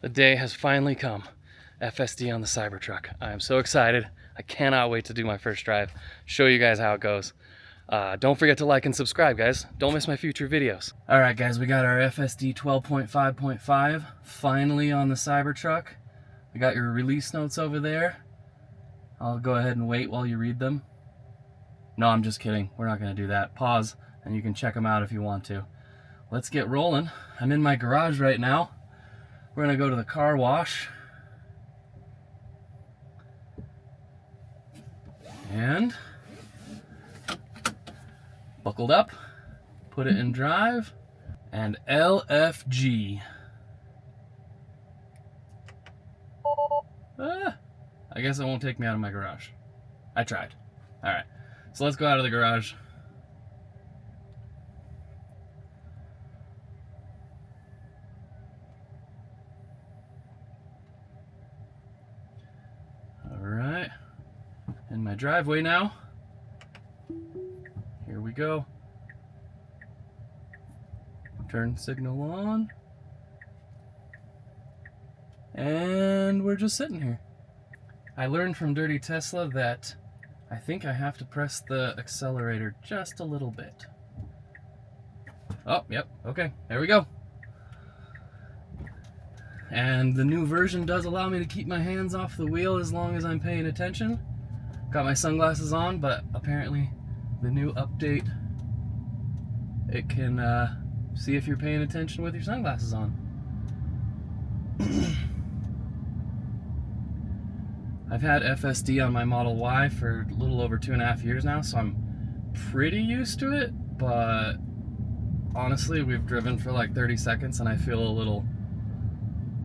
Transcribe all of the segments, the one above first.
The day has finally come. FSD on the Cybertruck. I am so excited. I cannot wait to do my first drive, show you guys how it goes. Don't forget to like and subscribe, guys. Don't miss my future videos. All right, guys, we got our FSD 12.5.5 finally on the Cybertruck. We got your release notes over there. I'll go ahead and wait while you read them. No, I'm just kidding. We're not going to do that. Pause, and you can check them out if you want to. Let's get rolling. I'm in my garage right now. We're going to go to the car wash. And buckled up, put it in drive, and LFG. I guess it won't take me out of my garage. I tried. All right, so let's go out of the garage. All right, in my driveway now. Here we go. Turn signal on. And we're just sitting here. I learned from Dirty Tesla that I think I have to press the accelerator just a little bit. Oh, yep, okay, there we go. And the new version does allow me to keep my hands off the wheel as long as I'm paying attention. Got my sunglasses on, but apparently the new update, it can see if you're paying attention with your sunglasses on. I've had FSD on my Model Y for a little over 2.5 years now, so I'm pretty used to it, but honestly, we've driven for like 30 seconds and I feel a little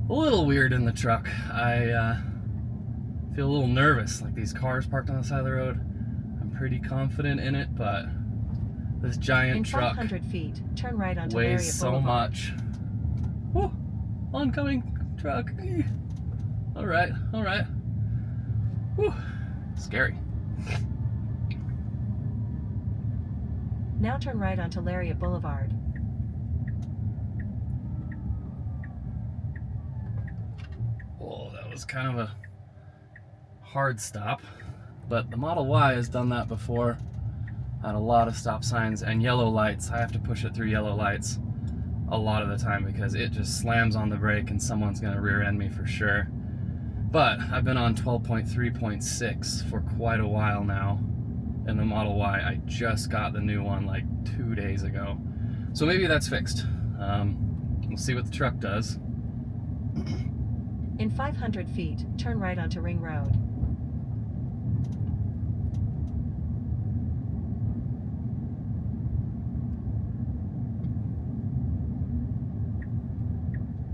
weird in the truck. I feel a little nervous, like these cars parked on the side of the road. I'm pretty confident in it, but this giant truck 500 feet, turn right onto weighs so Boulevard. much. Woo! Oncoming truck. All right, all right. Whew, scary. Now turn right onto Lariat Boulevard. Oh, that was kind of a hard stop, but the Model Y has done that before at a lot of stop signs and yellow lights. I have to push it through yellow lights a lot of the time because it just slams on the brake and someone's gonna rear end me for sure. But I've been on 12.3.6 for quite a while now in the Model Y. I just got the new one like 2 days ago. So maybe that's fixed. We'll see what the truck does. In 500 feet, turn right onto Ring Road.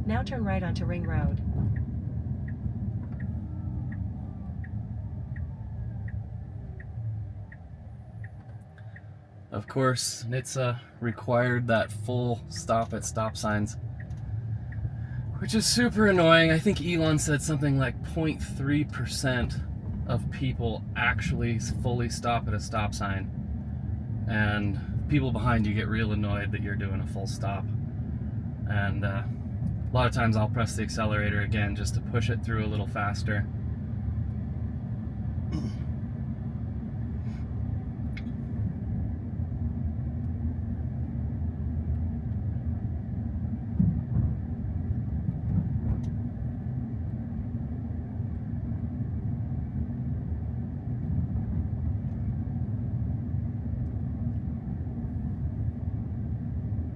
Now turn right onto Ring Road. Of course, NHTSA required that full stop at stop signs, which is super annoying. I think Elon said something like 0.3% of people actually fully stop at a stop sign. And people behind you get real annoyed that you're doing a full stop. And a lot of times I'll press the accelerator again just to push it through a little faster.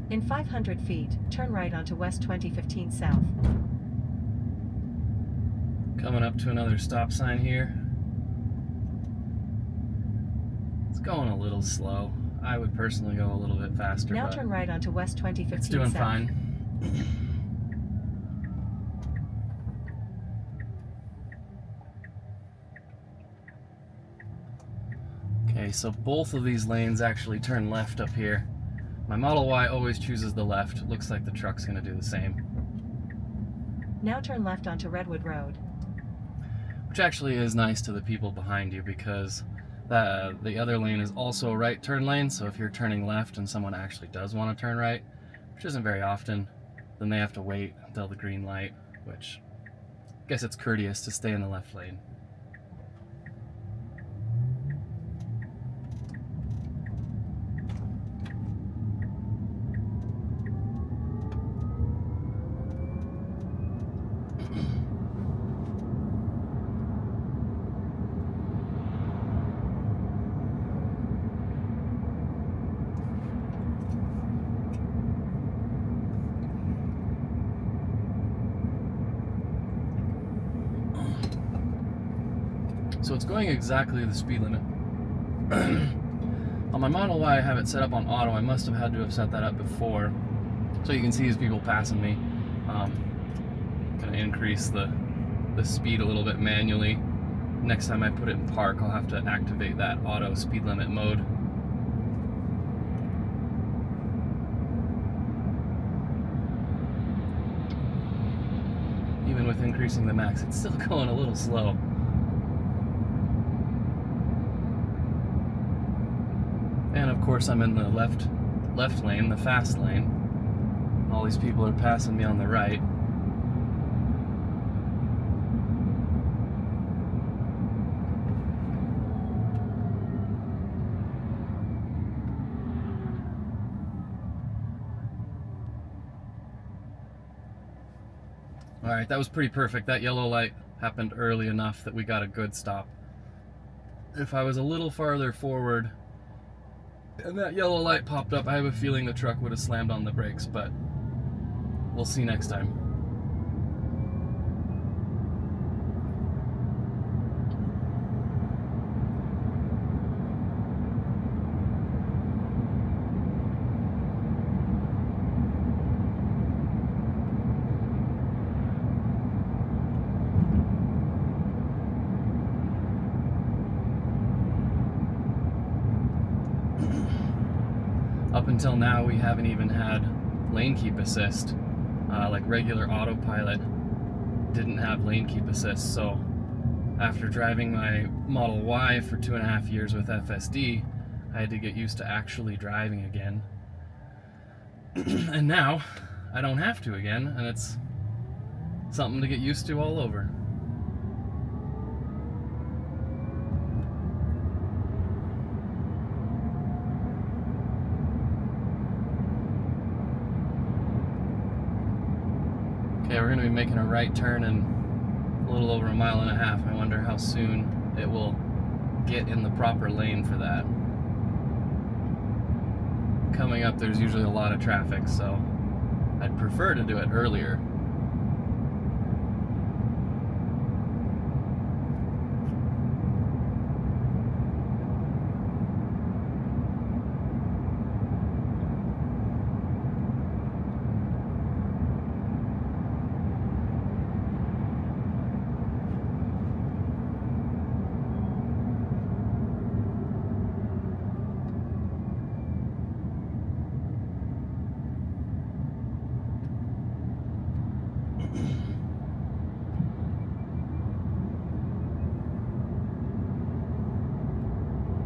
In 500 feet, turn right onto West 2015 South. Coming up to another stop sign here. It's going a little slow. I would personally go a little bit faster. Now but turn right onto West 2015 it's doing South. fine. Okay, so both of these lanes actually turn left up here. My Model Y always chooses the left. Looks like the truck's gonna do the same. Now turn left onto Redwood Road. Which actually is nice to the people behind you because the other lane is also a right turn lane, so if you're turning left and someone actually does want to turn right, which isn't very often, then they have to wait until the green light which I guess it's courteous to stay in the left lane. So it's going exactly the speed limit. On my Model Y, I have it set up on auto. I must have had to have set that up before. So you can see as people passing me, gonna increase the speed a little bit manually. Next time I put it in park, I'll have to activate that auto speed limit mode. Even with increasing the max, it's still going a little slow. And of course I'm in the left lane, the fast lane. All these people are passing me on the right. Alright, that was pretty perfect. That yellow light happened early enough that we got a good stop. If I was a little farther forward and that yellow light popped up, I have a feeling the truck would have slammed on the brakes, but we'll see next time. Up until now, we haven't even had lane keep assist. Like regular autopilot didn't have lane keep assist, so after driving my Model Y for 2.5 years with FSD, I had to get used to actually driving again. And now, I don't have to again, and it's something to get used to all over. Okay, we're going to be making a right turn in a little over 1.5 miles. I wonder how soon it will get in the proper lane for that. Coming up, there's usually a lot of traffic, so I'd prefer to do it earlier.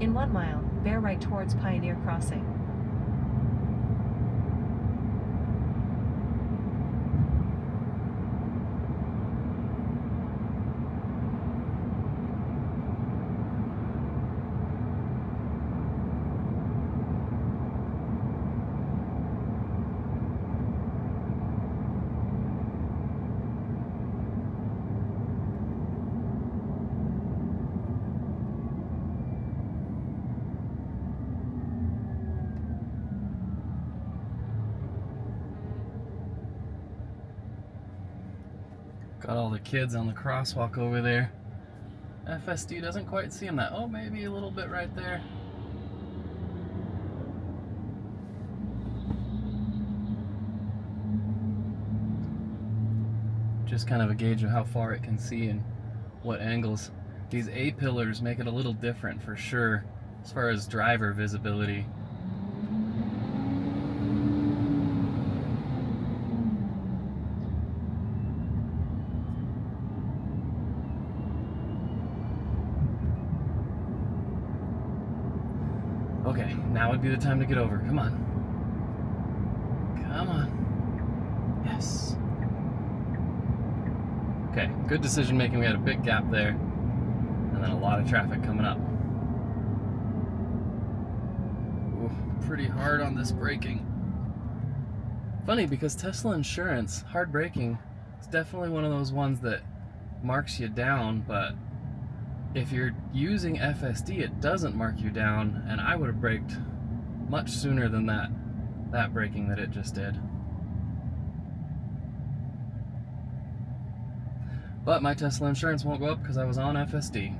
In 1 mile, bear right towards Pioneer Crossing. Got all the kids on the crosswalk over there. FSD doesn't quite see them that. Oh, maybe a little bit right there. Just kind of a gauge of how far it can see and what angles. These A-pillars make it a little different for sure as far as driver visibility. Okay, now would be the time to get over. Come on. Come on. Yes. Okay, good decision making. We had a big gap there, and then a lot of traffic coming up. Ooh, pretty hard on this braking. Funny, because Tesla insurance, hard braking, is definitely one of those ones that marks you down, but if you're using FSD, it doesn't mark you down, and I would have braked much sooner than that braking that it just did. But my Tesla insurance won't go up because I was on FSD.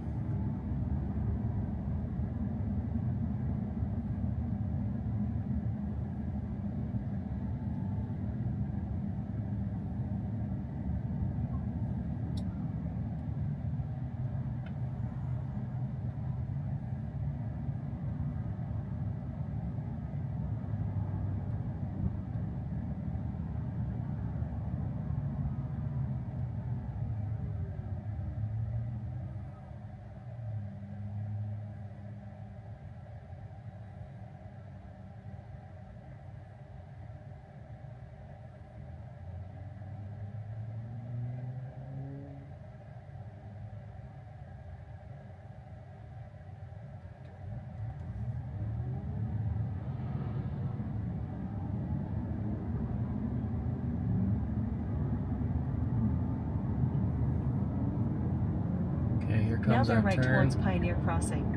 Okay, here comes now our turn right turn. towards Pioneer Crossing.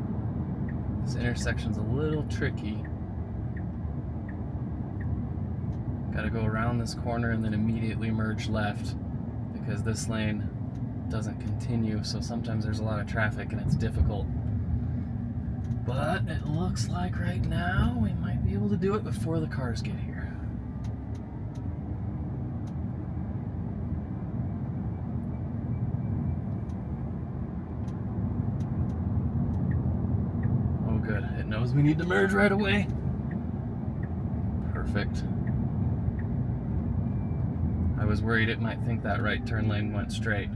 This intersection's a little tricky. Gotta go around this corner and then immediately merge left because this lane doesn't continue, so sometimes there's a lot of traffic and it's difficult. But it looks like right now we might be able to do it before the cars get here. Oh good, it knows we need to merge right away. Perfect. I was worried it might think that right turn lane went straight.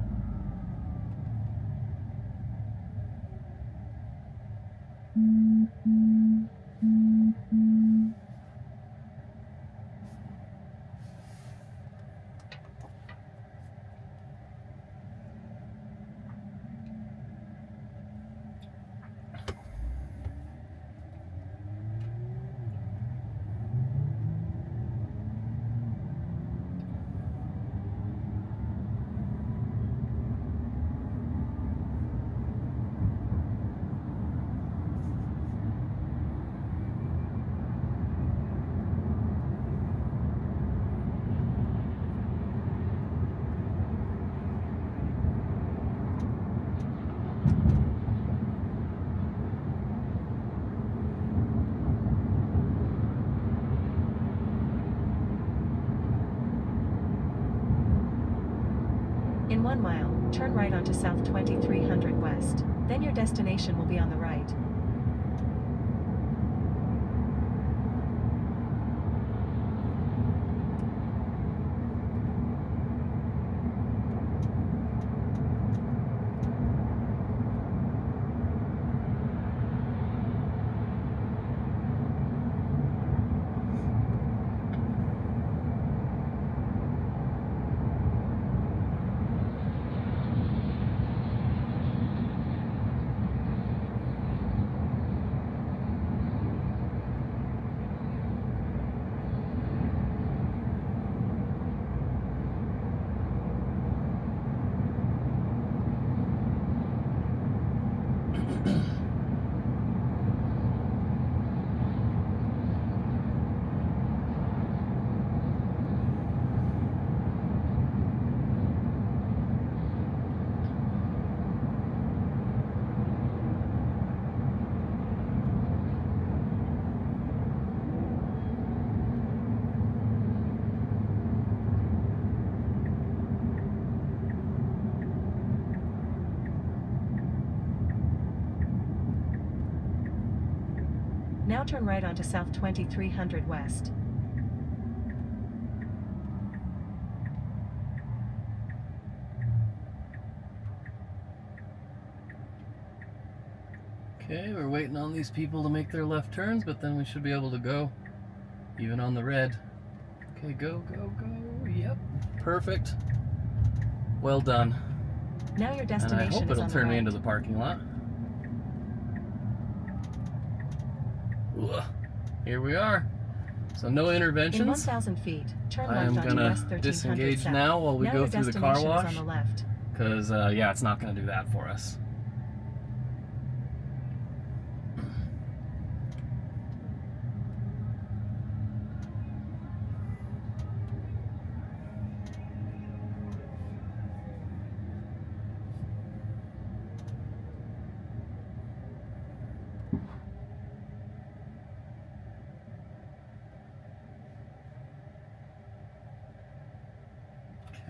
In 1 mile, turn right onto South 2300 West. Then your destination will be on the right. Now turn right onto South 2300 West. Okay, we're waiting on these people to make their left turns, but then we should be able to go, even on the red. Okay, go, go, go. Yep, perfect. Well done. Now your And I destination hope is it'll on the turn me right. into the parking lot. Ugh. Here we are. So no In interventions. 1,000 feet, turn I am left onto gonna West 1300 disengage South. now while we now go your through the car destination wash. is on the left. Because, yeah, it's not gonna do that for us.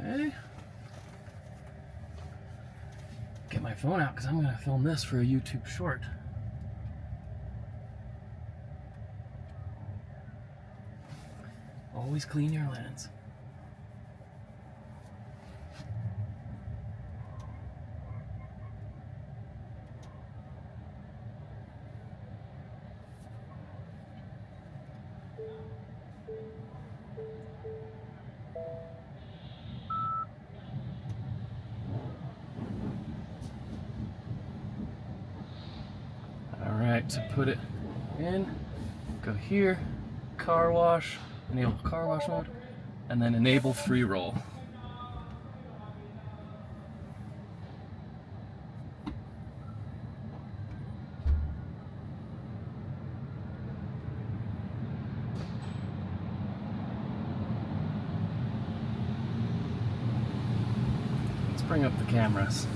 Okay. Get my phone out because I'm going to film this for a YouTube short. Always clean your lens. Alright, to put it in, go here, car wash, enable car wash mode, and then enable free roll. Let's bring up the cameras.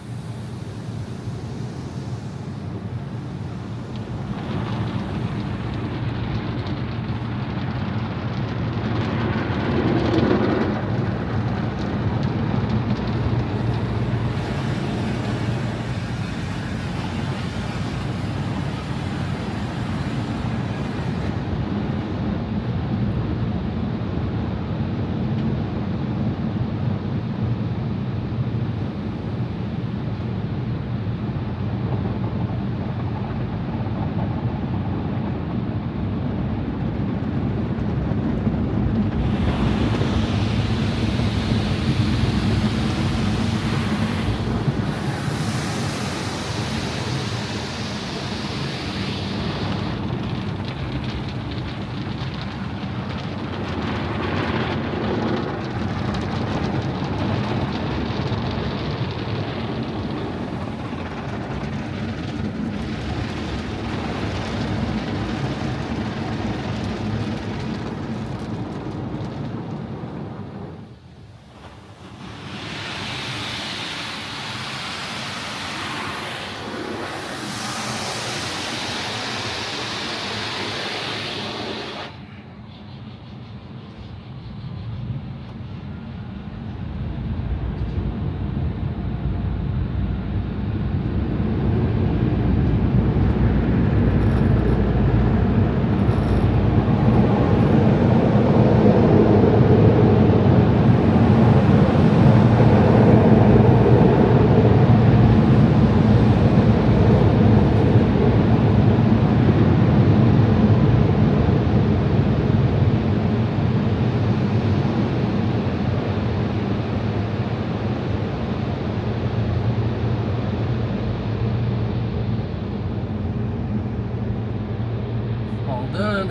All done.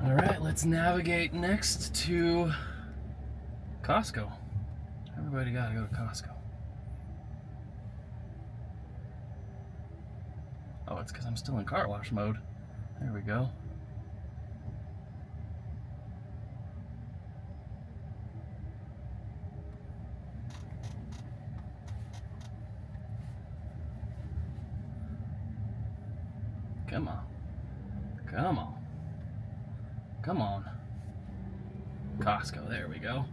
All right, let's navigate next to Costco. Everybody gotta go to Costco. Oh, it's because I'm still in car wash mode. There we go. Come on. Come on. Come on. Costco, there we go.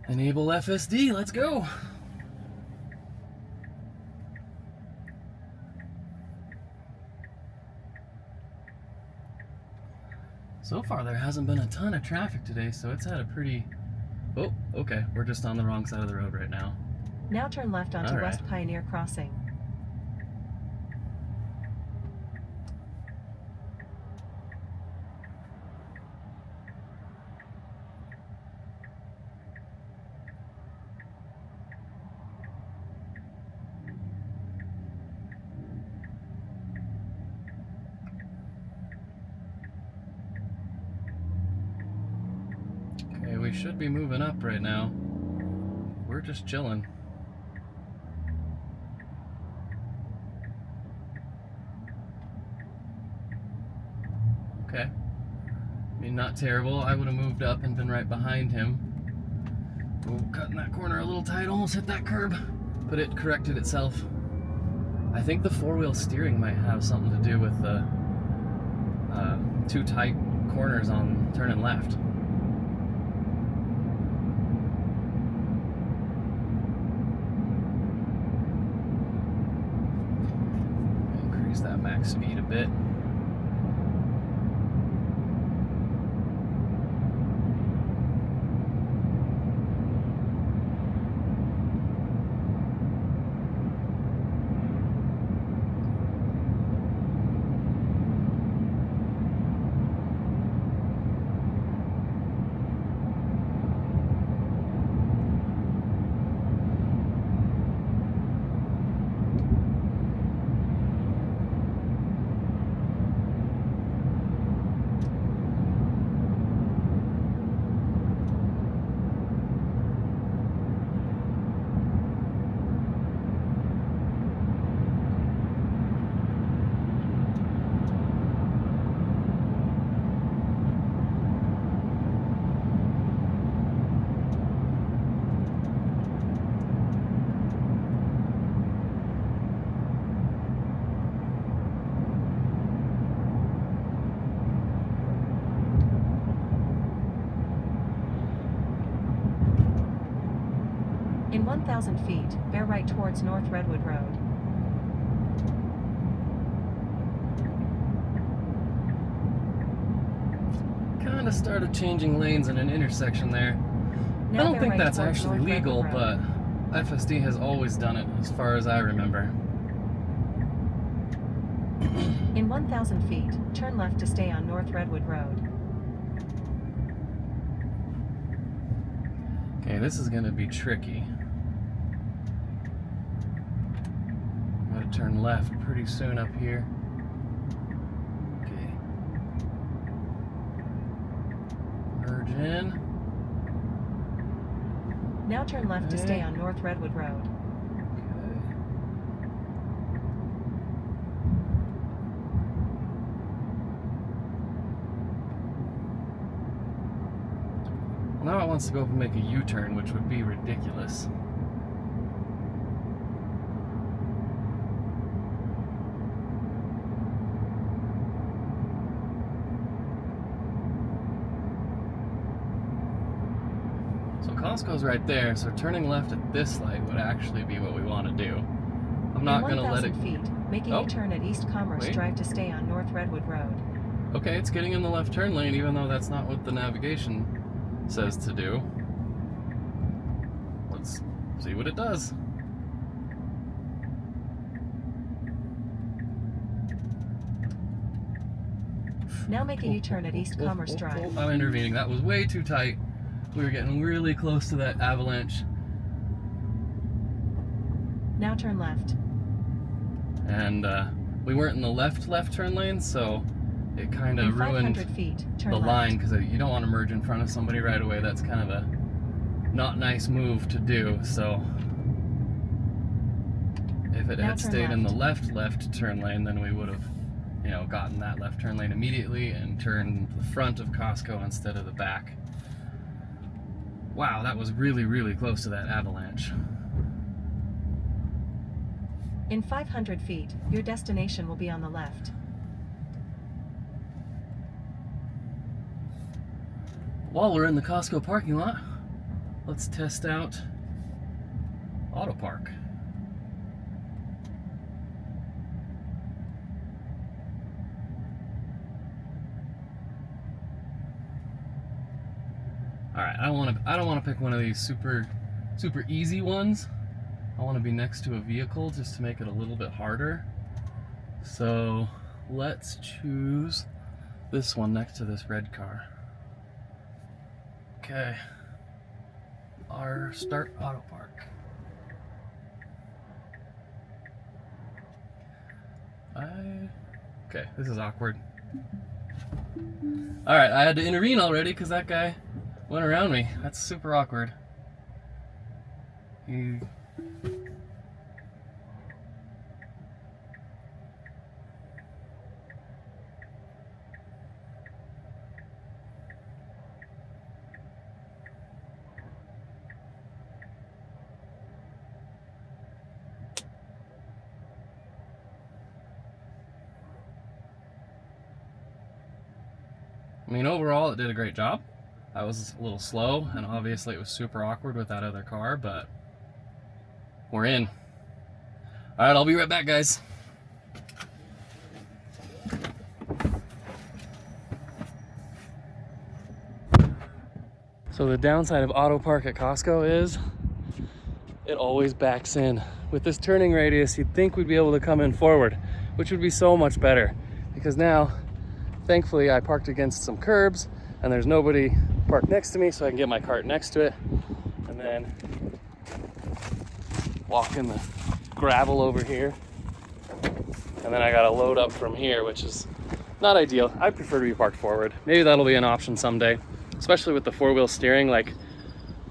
Enable FSD, let's go. So far there hasn't been a ton of traffic today, so it's had a pretty... Oh, okay, we're just on the wrong side of the road right now. Now turn left onto All right. West Pioneer Crossing. we should be moving up right now. We're just chilling. Okay. I mean, not terrible. I would have moved up and been right behind him. Oh, cutting that corner a little tight, almost hit that curb, but it corrected itself. I think the four-wheel steering might have something to do with the too tight corners on turning left. Increase that max speed a bit. In 1,000 feet, bear right towards North Redwood Road. Kinda started changing lanes in an intersection there. Now I don't bear think right that's towards actually North legal, Redwood but Road. FSD has always done it as far as I remember. In 1,000 feet, turn left to stay on North Redwood Road. Okay, this is gonna be tricky. I'm gonna turn left pretty soon up here. Okay. Merge in. Now turn left to stay Okay. on North Redwood Road. Okay. Well, now it wants to go up and make a U-turn, which would be ridiculous. So Costco's right there, so turning left at this light would actually be what we want to do. I'm not In going to let it... 1,000 feet, making Oh. a turn at East Commerce Wait. Drive to stay on North Redwood Road. Okay, it's getting in the left turn lane, even though that's not what the navigation says to do. Let's see what it does. Now make a U-turn at East Commerce Drive. I'm intervening. That was way too tight. We were getting really close to that avalanche. Now turn left. And we weren't in the left turn lane, so it kind In of ruined 500 feet, turn the left. line, because you don't want to merge in front of somebody right away. That's kind of a not nice move to do. So if it Now had turn stayed in the left. left turn lane, then we would have, you know, gotten that left turn lane immediately and turned the front of Costco instead of the back. Wow, that was really, really close to that avalanche. In 500 feet, your destination will be on the left. While we're in the Costco parking lot, let's test out Auto Park. All right, I don't want to pick one of these super easy ones. I want to be next to a vehicle just to make it a little bit harder. So let's choose this one next to this red car. Okay. Start Auto Park. Okay, this is awkward. Alright, I had to intervene already because that guy went around me. That's super awkward. I mean, overall, it did a great job. I was a little slow, and obviously it was super awkward with that other car, but we're in. All right, I'll be right back, guys. So the downside of auto park at Costco is it always backs in. With this turning radius, you'd think we'd be able to come in forward, which would be so much better, because now, thankfully, I parked against some curbs and there's nobody parked next to me, so I can get my cart next to it and then walk in the gravel over here. And then I gotta load up from here, which is not ideal. I prefer to be parked forward. Maybe that'll be an option someday, especially with the four-wheel steering. Like,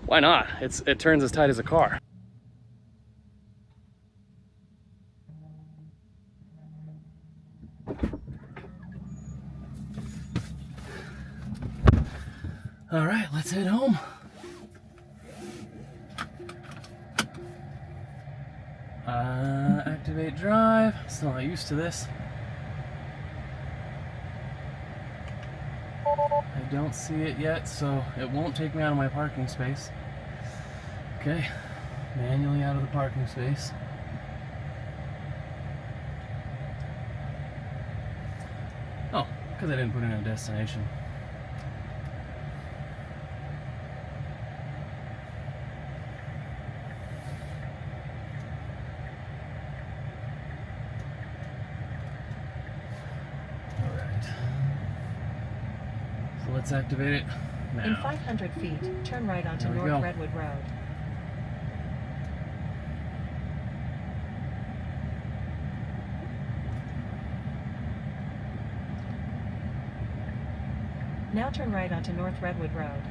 why not? It turns as tight as a car. All right, let's head home. Activate drive. Still not used to this. I don't see it yet, so it won't take me out of my parking space. Okay, manually out of the parking space. Oh, because I didn't put in a destination. Let's activate it now. In 500 feet, turn right onto North Redwood Road. Now turn right onto North Redwood Road.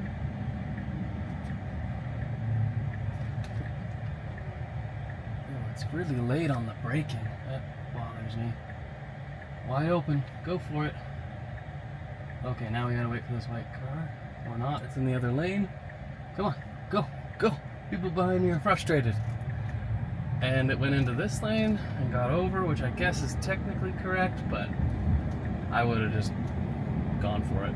Oh, it's really late on the braking. That bothers me. Wide open. Go for it. Okay, now we gotta wait for this white car. Or not, it's in the other lane. Come on, go, go. People behind me are frustrated. And it went into this lane and got over, which I guess is technically correct, but I would have just gone for it.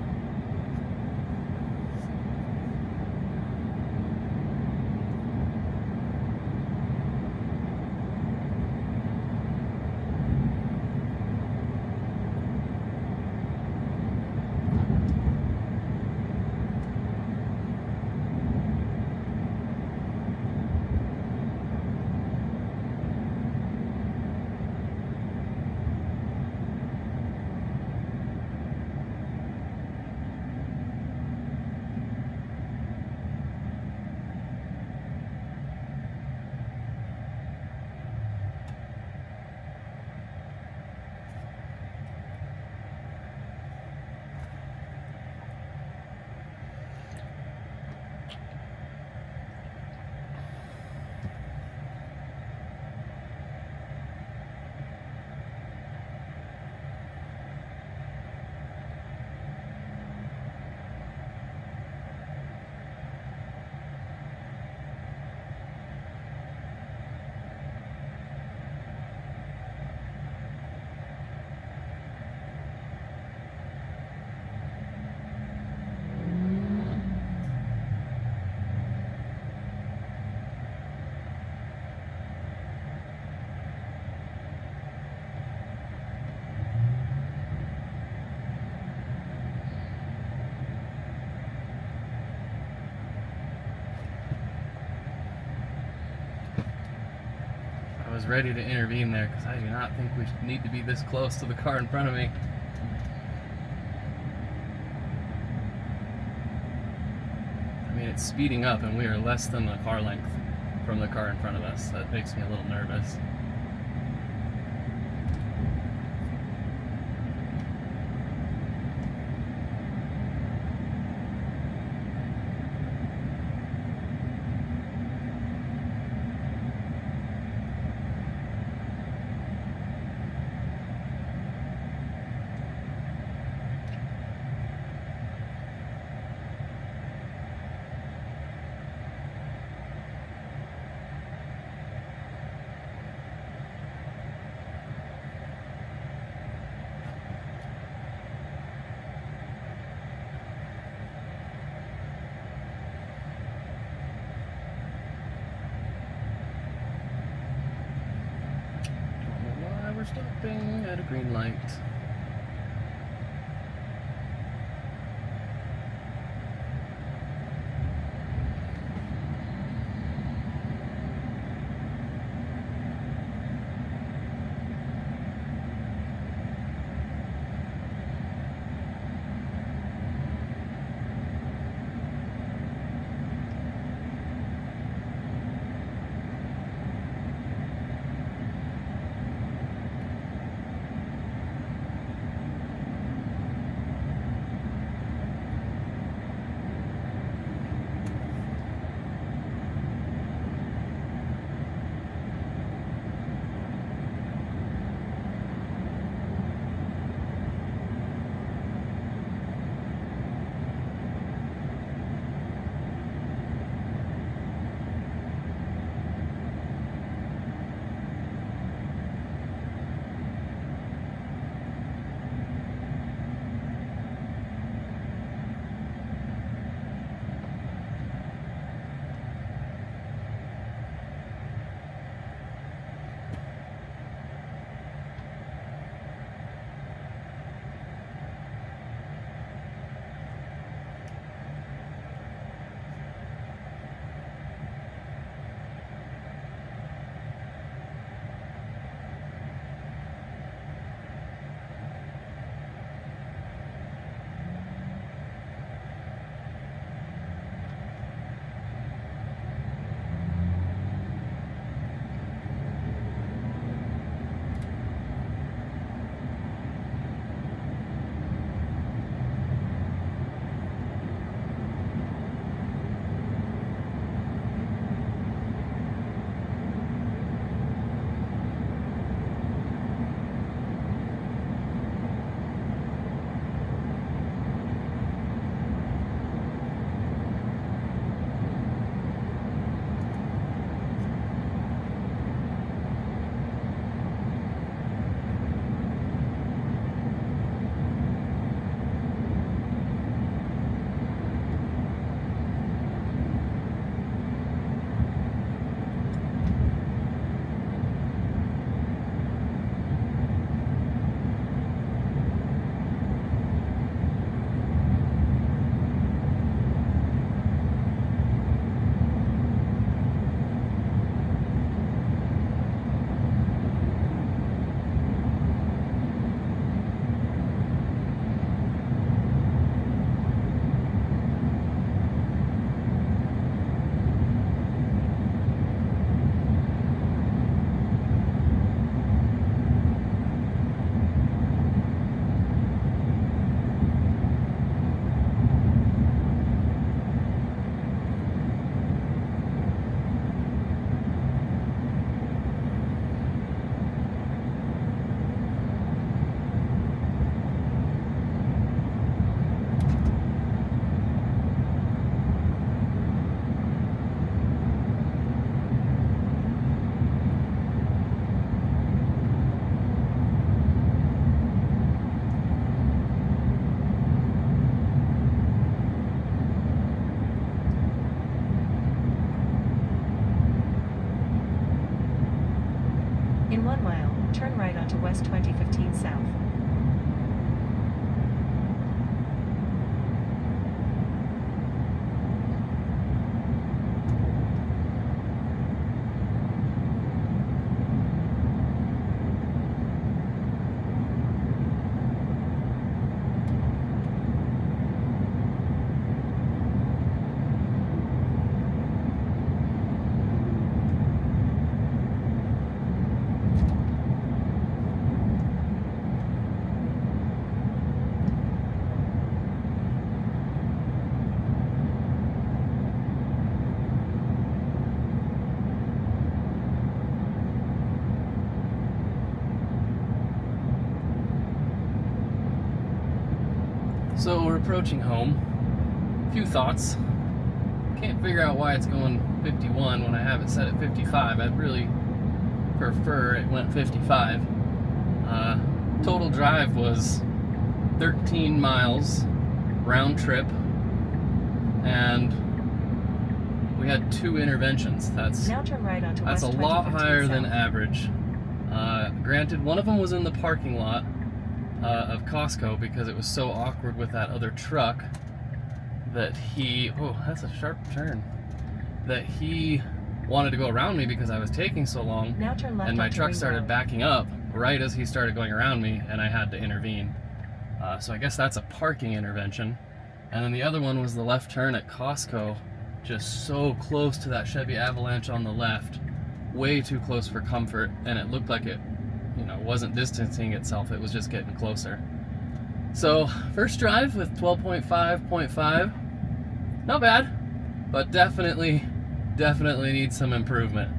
I was ready to intervene there because I do not think we need to be this close to the car in front of me. I mean, it's speeding up and we are less than a car length from the car in front of us. That makes me a little nervous. Stopping at a green light. In 1 mile, turn right onto West 2015 South. So we're approaching home. A few thoughts. Can't figure out why it's going 51 when I have it set at 55. I'd really prefer it went 55. Total drive was 13 miles round trip, and we had 2 interventions. Now turn right onto That's West a lot 2015 higher than South. average. Granted, one of them was in the parking lot of Costco because it was so awkward with that other truck that he, oh, that's a sharp turn, that he wanted to go around me because I was taking so long, Now turn left and my onto truck Ring started Road. backing up right as he started going around me, and I had to intervene. So I guess that's a parking intervention. And then the other one was the left turn at Costco, just so close to that Chevy Avalanche on the left, way too close for comfort, and it looked like it, you know, wasn't distancing itself, it was just getting closer. So first drive with 12.5.5, not bad, but definitely needs some improvement.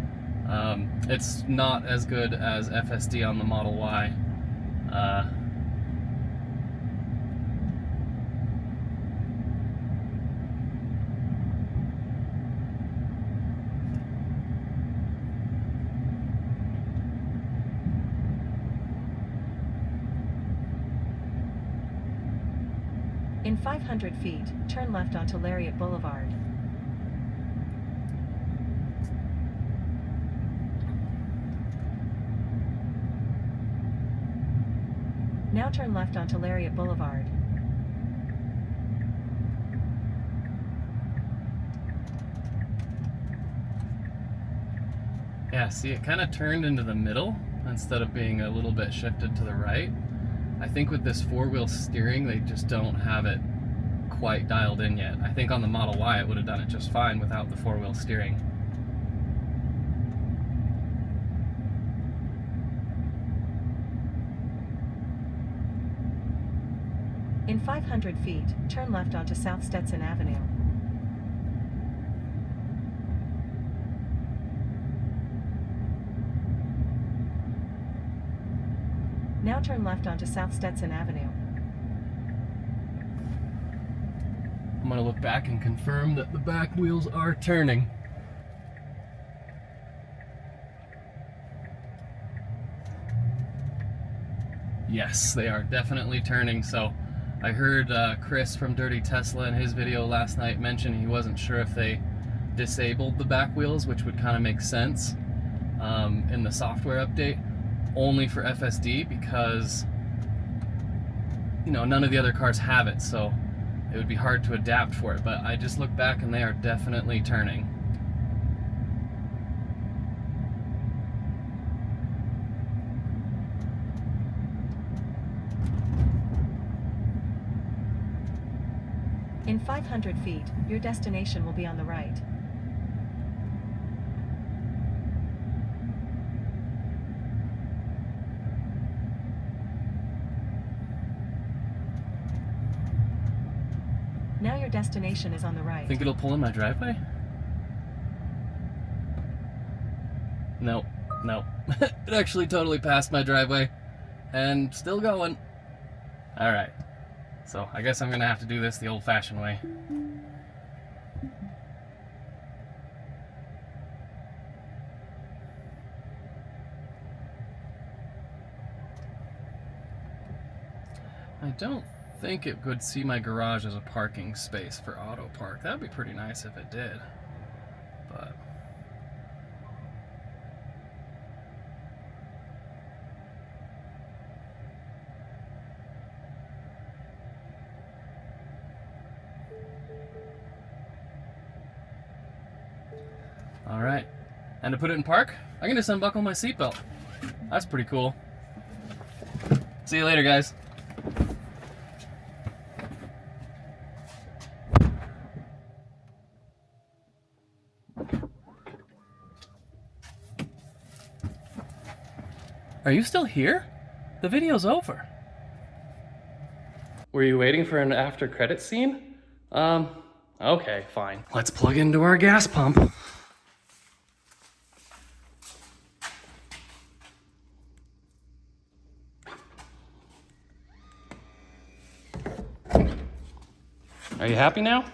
It's not as good as FSD on the Model Y. In 500 feet, turn left onto Lariat Boulevard. Now turn left onto Lariat Boulevard. Yeah, see, it kind of turned into the middle instead of being a little bit shifted to the right. I think with this four-wheel steering, they just don't have it quite dialed in yet. I think on the Model Y, it would have done it just fine without the four-wheel steering. In 500 feet, turn left onto South Stetson Avenue. Now turn left onto South Stetson Avenue. I'm gonna look back and confirm that the back wheels are turning. Yes, they are definitely turning. So I heard Chris from Dirty Tesla in his video last night mention he wasn't sure if they disabled the back wheels, which would kind of make sense in the software update, only for FSD because, you know, none of the other cars have it, so it would be hard to adapt for it. But I just looked back and they are definitely turning. In 500 feet, your destination will be on the right. Now your destination is on the right. Think it'll pull in my driveway? Nope, nope. It actually totally passed my driveway and still going. All right, so I guess I'm gonna have to do this the old-fashioned way. I don't think it could see my garage as a parking space for auto park. That'd be pretty nice if it did, but all right. And to put it in park, I can just unbuckle my seatbelt. That's pretty cool. See you later, guys. Are you still here? The video's over. Were you waiting for an after credit scene? Okay, fine. Let's plug into our gas pump. Are you happy now?